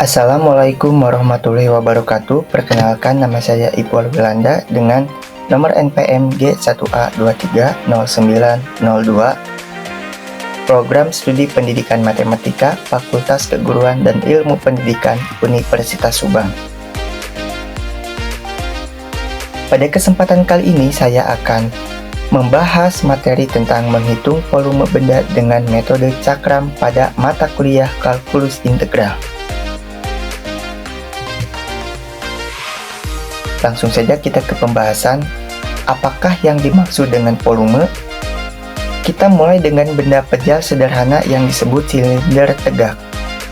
Assalamualaikum warahmatullahi wabarakatuh. Perkenalkan, nama saya Ipul Wilanda dengan nomor NPM G1A230902. Program Studi Pendidikan Matematika, Fakultas Keguruan dan Ilmu Pendidikan, Universitas Subang. Pada kesempatan kali ini saya akan membahas materi tentang menghitung volume benda dengan metode cakram pada mata kuliah kalkulus integral. Langsung saja kita ke pembahasan. Apakah yang dimaksud dengan volume? Kita mulai dengan benda pejal sederhana yang disebut silinder tegak.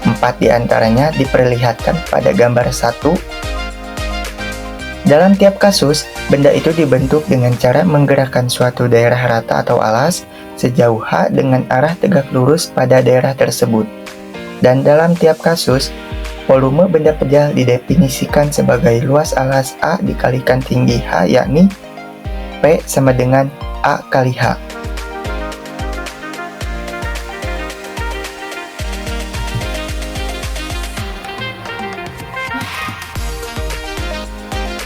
4 diantaranya diperlihatkan pada gambar 1. Dalam tiap kasus, benda itu dibentuk dengan cara menggerakkan suatu daerah rata atau alas sejauh H dengan arah tegak lurus pada daerah tersebut. Dan dalam tiap kasus, volume benda pejal didefinisikan sebagai luas alas A dikalikan tinggi H, yakni P sama dengan A kali H.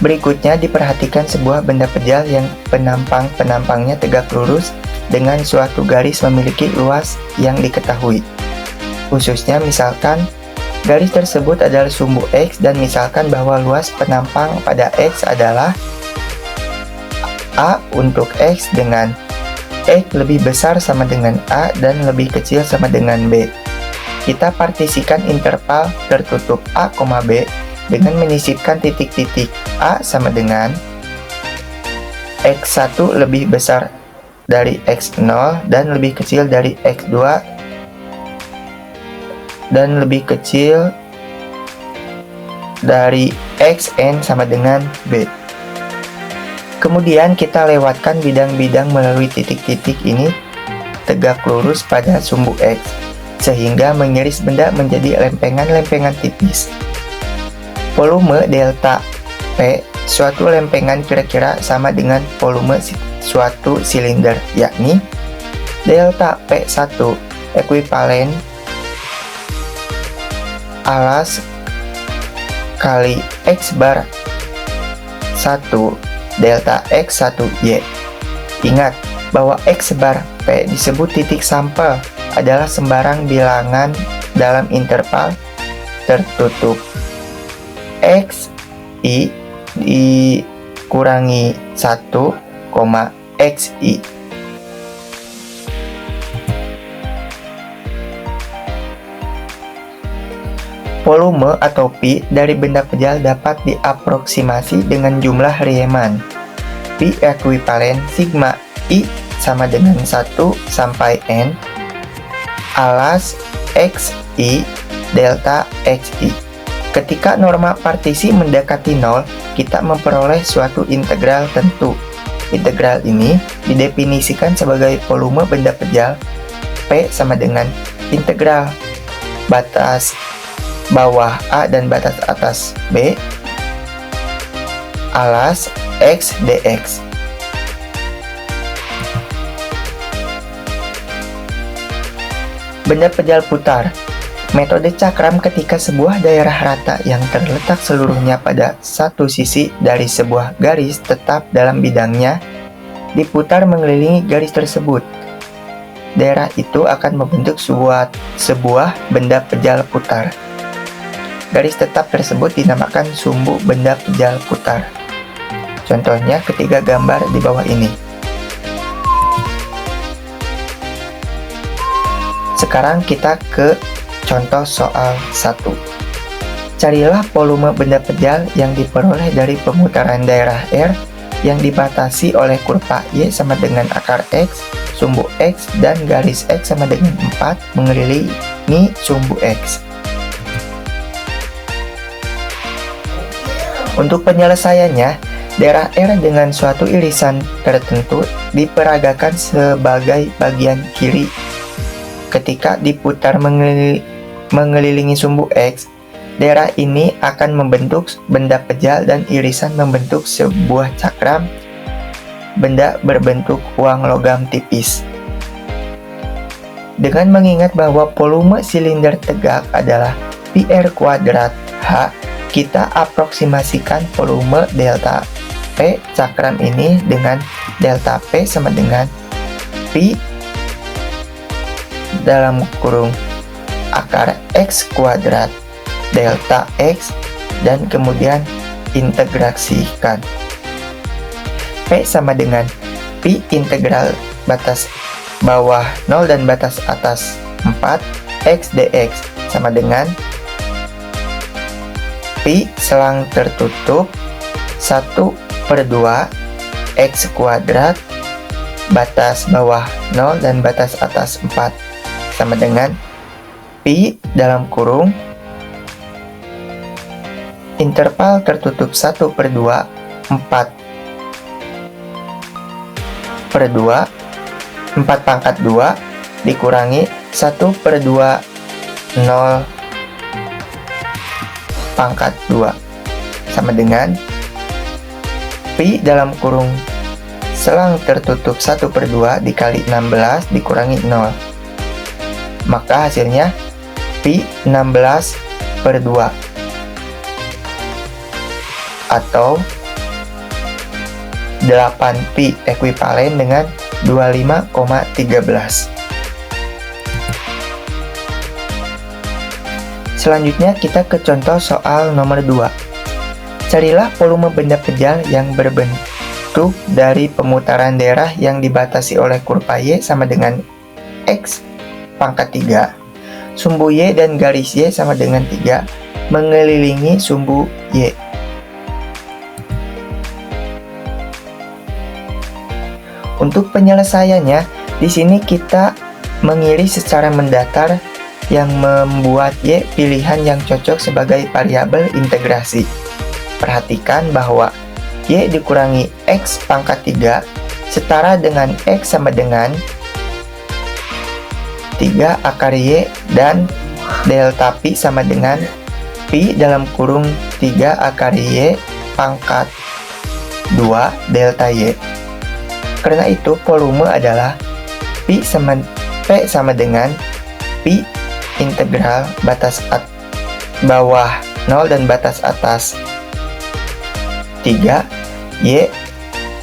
Berikutnya diperhatikan sebuah benda pejal yang penampangnya tegak lurus dengan suatu garis memiliki luas yang diketahui. Khususnya misalkan garis tersebut adalah sumbu X dan misalkan bahwa luas penampang pada X adalah A untuk X dengan X lebih besar sama dengan A dan lebih kecil sama dengan B. Kita partisikan interval tertutup A, B dengan menyisipkan titik-titik A sama dengan X1 lebih besar dari X0 dan lebih kecil dari X2 dan lebih kecil dari Xn sama dengan B. Kemudian kita lewatkan bidang-bidang melalui titik-titik ini tegak lurus pada sumbu X, sehingga mengiris benda menjadi lempengan-lempengan tipis. Volume delta P suatu lempengan kira-kira sama dengan volume suatu silinder, yakni delta P1 ekuivalen alas kali X bar 1 delta X1Y. Ingat bahwa X bar P disebut titik sampel adalah sembarang bilangan dalam interval tertutup XI dikurangi 1, XI. Volume atau pi dari benda pejal dapat diaproksimasi dengan jumlah Riemann. Pi ekuivalen sigma I sama dengan 1 sampai N alas XI delta XI. Ketika norma partisi mendekati 0, kita memperoleh suatu integral tentu. Integral ini didefinisikan sebagai volume benda pejal P sama dengan integral batas bawah A dan batas atas B alas X dx. Benda pejal putar. Metode cakram ketika sebuah daerah rata yang terletak seluruhnya pada satu sisi dari sebuah garis tetap dalam bidangnya diputar mengelilingi garis tersebut. Daerah itu akan membentuk sebuah benda pejal putar. Garis tetap tersebut dinamakan sumbu benda pejal putar. Contohnya ketiga gambar di bawah ini. Sekarang kita ke contoh soal 1. Carilah volume benda pejal yang diperoleh dari pemutaran daerah R yang dibatasi oleh kurva Y sama dengan akar X, sumbu X, dan garis X sama dengan 4 mengelilingi sumbu X. Untuk penyelesaiannya, daerah R dengan suatu irisan tertentu diperagakan sebagai bagian kiri. Ketika diputar mengelilingi sumbu X, daerah ini akan membentuk benda pejal dan irisan membentuk sebuah cakram benda berbentuk uang logam tipis. Dengan mengingat bahwa volume silinder tegak adalah pi R kuadrat H, kita aproksimasikan volume delta P cakram ini dengan delta P sama dengan pi dalam kurung akar X kuadrat delta X, dan kemudian integrasikan. P sama dengan pi integral batas bawah 0 dan batas atas 4 X dx sama dengan pi selang tertutup 1/2 X kuadrat batas bawah 0 dan batas atas 4 sama dengan pi dalam kurung interval tertutup 1/2 4 pangkat 2 dikurangi 1/2 0 pangkat 2 sama dengan pi dalam kurung selang tertutup 1/2 dikali 16 dikurangi 0, maka hasilnya pi 16/2 atau 8 pi ekuivalen dengan 25,13. Selanjutnya kita ke contoh soal nomor 2. Carilah volume benda pejal yang berbentuk dari pemutaran daerah yang dibatasi oleh kurva Y sama dengan X pangkat 3. Sumbu Y dan garis Y sama dengan 3 mengelilingi sumbu Y. Untuk penyelesaiannya, di sini kita mengiris secara mendatar yang membuat Y pilihan yang cocok sebagai variabel integrasi. Perhatikan bahwa Y dikurangi X pangkat 3 setara dengan X sama dengan 3 akar Y dan delta pi sama dengan pi dalam kurung 3 akar Y pangkat 2 delta Y. Karena itu volume adalah P sama dengan pi integral batas bawah 0 dan batas atas 3 Y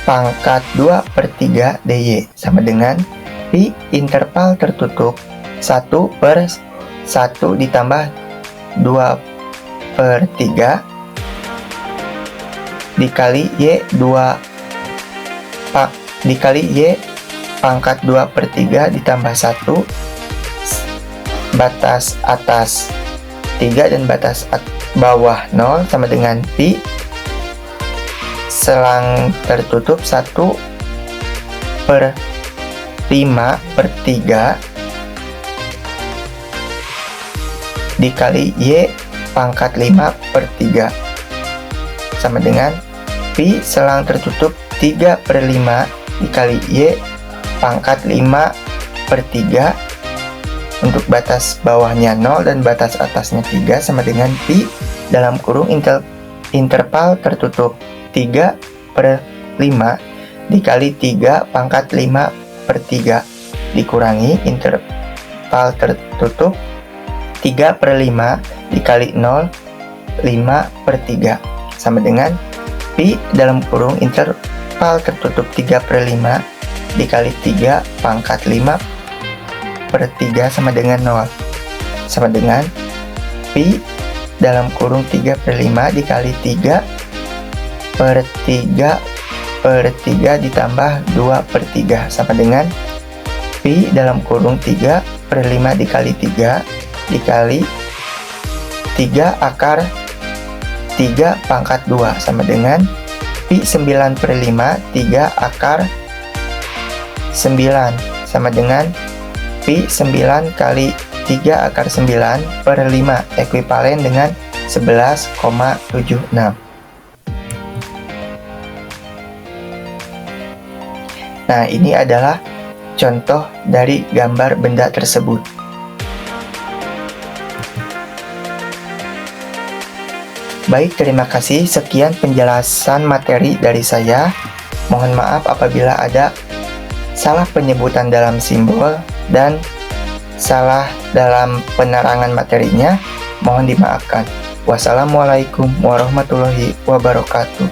pangkat 2/3 dy sama dengan pi interval tertutup 1/1 ditambah 2/3 dikali Y dikali Y pangkat 2/3 ditambah 1 batas atas 3 dan batas bawah 0 sama dengan pi selang tertutup 1/5/3 dikali Y pangkat 5/3 sama dengan pi selang tertutup 3/5 dikali Y pangkat 5/3 untuk batas bawahnya 0 dan batas atasnya 3 sama dengan pi dalam kurung interval tertutup 3/5 dikali 3 pangkat 5/3 dikurangi interval tertutup 3/5 dikali 0 5/3 sama dengan pi dalam kurung interval tertutup 3/5 dikali 3 pangkat 5/3 sama dengan 0 sama dengan pi dalam kurung 3/5 dikali 3/3 ditambah 2/3 sama dengan pi dalam kurung 3/5 dikali 3 dikali 3 akar 3 pangkat 2 sama dengan pi 9/5 3 akar 9 sama dengan pi 9 kali 3 akar 9/5 ekuivalen dengan 11,76. Nah, ini adalah contoh dari gambar benda tersebut. Baik, terima kasih. Sekian penjelasan materi dari saya. Mohon maaf apabila ada salah penyebutan dalam simbol dan salah dalam penerangan materinya. mohon dimaafkan. Wassalamualaikum warahmatullahi wabarakatuh.